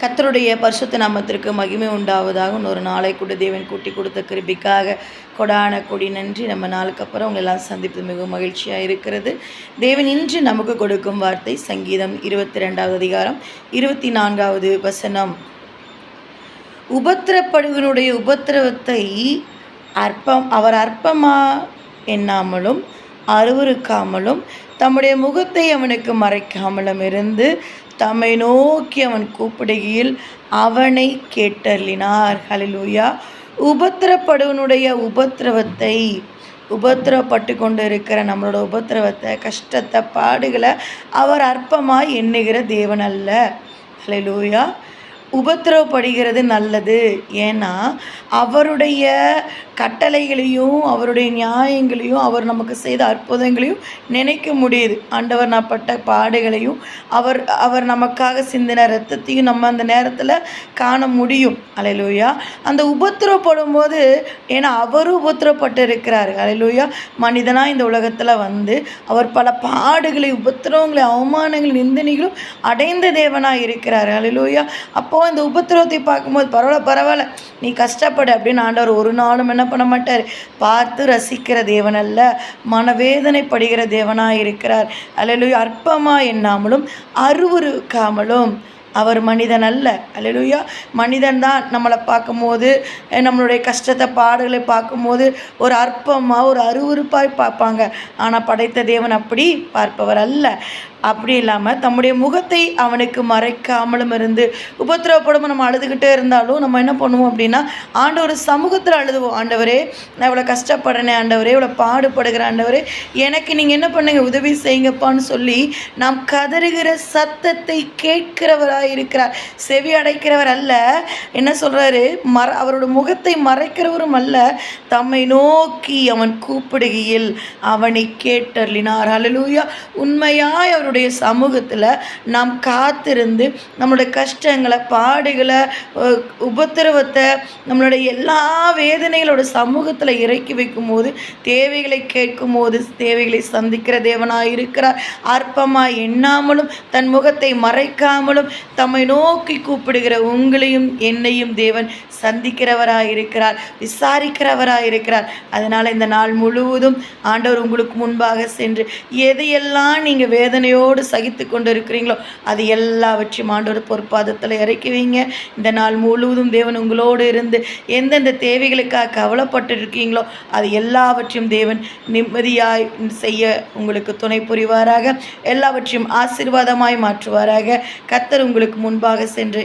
கர்த்தருடைய பரிசுத்த நாமத்திற்கு மகிமை உண்டாவதாக. இன்னொரு நாளை கூட தேவன் கூட்டி கொடுத்த கிருபைக்காக கொடான கொடி நன்றி. நம்ம நாளுக்கு அப்புறம் உங்களை எல்லாம் சந்திப்பது மிகவும் மகிழ்ச்சியாக இருக்கிறது. தேவன் இன்று நமக்கு கொடுக்கும் வார்த்தை சங்கீதம் 22வது அதிகாரம் 24வது வசனம். உபத்திரப்படுவனுடைய உபத்திரவத்தை அவர் அற்பமா எண்ணாமலும் அருவருக்காமலும் தம்முடைய முகத்தை அவனுக்கு மறைக்காமலும் இருந்து தம்மை நோக்கி அவன் கூப்பிடுகையில் அவனை கேட்டருளினார். ஹல்லேலூயா. உபத்திரப்படுவனுடைய உபத்திரவப்பட்டு கொண்டு இருக்கிற நம்மளோட உபத்திரவத்தை, கஷ்டத்தை, பாடுகளை அவர் அற்பமாய் எண்ணுகிற தேவன் அல்ல. ஹல்லேலூயா. உபத்திரவப்படுகிறது நல்லது. ஏன்னா அவருடைய கட்டளைகளையும் அவருடைய நியாயங்களையும் அவர் நமக்கு செய்த அற்புதங்களையும் நினைக்க முடியுது. ஆண்டவர் நான் பட்ட பாடுகளையும் அவர் நமக்காக சிந்தின இரத்தத்தையும் நம்ம அந்த நேரத்தில் காண முடியும். அல்லேலூயா. அந்த உபத்திரவப்படும் போது, ஏன்னா அவரும் உபத்திரவப்பட்டு இருக்கிறார். அல்லேலூயா. மனிதனாக இந்த உலகத்தில் வந்து அவர் பல பாடுகளை, உபத்திரவங்களை, அவமானங்கள், நிந்தனைகளும் அடைந்த தேவனாக இருக்கிறார். அல்லேலூயா. அப்போது இந்த உபத்திரவத்தை பார்க்கும்போது பரவாயில்ல நீ கஷ்டப்படு அப்படின்னு ஆண்டவர் ஒரு நாளும் என்ன பண்ண மாட்டார், பார்த்து ரசிக்கிற தேவன் அல்ல, மனவேதனைப்படுகிற தேவனாக இருக்கிறார். அல்லேலூயா. அற்பமாக எண்ணாமலும் அருவருக்காமலும் அவர் மனிதன் அல்ல. அல்லேலூயா. மனிதன் தான் நம்மளை பார்க்கும்போது, நம்மளுடைய கஷ்டத்தை, பாடுகளை பார்க்கும்போது ஒரு அற்பமாக ஒரு அருவருப்பாய் பார்ப்பாங்க. ஆனால் படைத்த தேவன் அப்படி பார்ப்பவர் அல்ல. அப்படி இல்லாமல் தம்முடைய முகத்தை அவனுக்கு மறைக்காமலும் இருந்து, உபத்திரவப்படும் நம்ம அழுதுகிட்டே இருந்தாலும் நம்ம என்ன பண்ணுவோம் அப்படின்னா, ஆண்டவர் சமூகத்தில் அழுதுவோம். ஆண்டவரே நான் இவ்வளோ கஷ்டப்படுறேனே, ஆண்டவரே இவ்வளோ பாடுபடுகிற ஆண்டவரே, எனக்கு நீங்கள் என்ன பண்ணுங்க, உதவி செய்யுங்கப்பான்னு சொல்லி நாம் கதறுகிற சத்தத்தை கேட்கிறவராக இருக்கிறார். செவி அடைக்கிறவர் அல்ல. என்ன சொல்கிறாரு, அவரோட முகத்தை மறைக்கிறவரும் அல்ல, தம்மை நோக்கி அவன் கூப்பிடுகையில் அவனை கேட்டருளினார். ஹல்லேலூயா. உண்மையாய் அவருடைய சமூகத்தில் நாம் காத்திருந்து நம்மளுடைய கஷ்டங்களை, பாடுகளை, உபத்திரவத்தை, நம்மளுடைய எல்லா வேதனைகளோட சமூகத்தில் இறக்கி வைக்கும் போது, தேவைகளை கேட்கும் போது தேவைகளை சந்திக்கிற தேவனாக இருக்கிறார். அற்பமாய் எண்ணாமலும் தன் முகத்தை மறைக்காமலும் தம்மை நோக்கி கூப்பிடுகிற உங்களையும் என்னையும் தேவன் சந்திக்கிறவராக இருக்கிறார், விசாரிக்கிறவராக இருக்கிறார். அதனால் இந்த நாள் முழுவதும் ஆண்டவர் உங்களுக்கு முன்பாக சென்று எதையெல்லாம் நீங்கள் வேதனையோடு சகித்து கொண்டு இருக்கிறீங்களோ அது எல்லாவற்றையும் ஆண்டவர் பொற்பாதத்தில் இறக்கி வைங்க. இந்த நாள் முழுவதும் தேவன் உங்களோடு இருந்து எந்தெந்த தேவைகளுக்காக கவலைப்பட்டு இருக்கீங்களோ அது எல்லாவற்றையும் தேவன் நிம்மதியாய் செய்ய உங்களுக்கு துணை புரிவாராக. எல்லாவற்றையும் ஆசீர்வாதமாய் மாற்றுவாராக. கர்த்தர் உங்களுக்கு முன்பாக சென்று